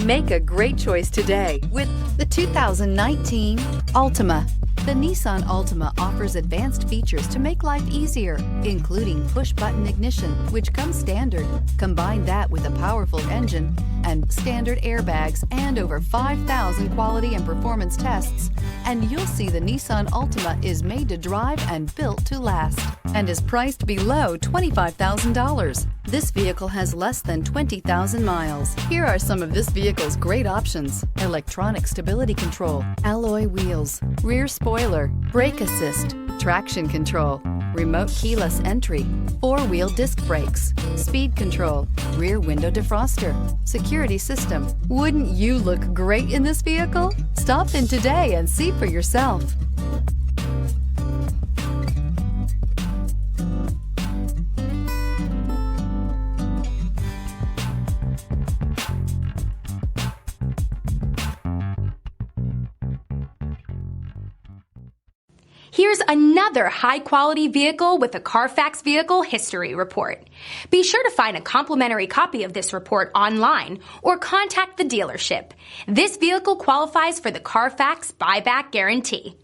Make a great choice today with the 2019 Altima. The Nissan Altima offers advanced features to make life easier, including push-button ignition, which comes standard. Combine that with a powerful engine and standard airbags and over 5,000 quality and performance tests, and you'll see the Nissan Altima is made to drive and built to last and is priced below $25,000. This vehicle has less than 20,000 miles. Here are some of this vehicle's great options: electronic stability control, alloy wheels, rear spoiler, brake assist, traction control, remote keyless entry, four-wheel disc brakes, speed control, rear window defroster, security system. Wouldn't you look great in this vehicle? Stop in today and see for yourself. Here's another high-quality vehicle with a Carfax Vehicle History Report. Be sure to find a complimentary copy of this report online or contact the dealership. This vehicle qualifies for the Carfax Buyback Guarantee.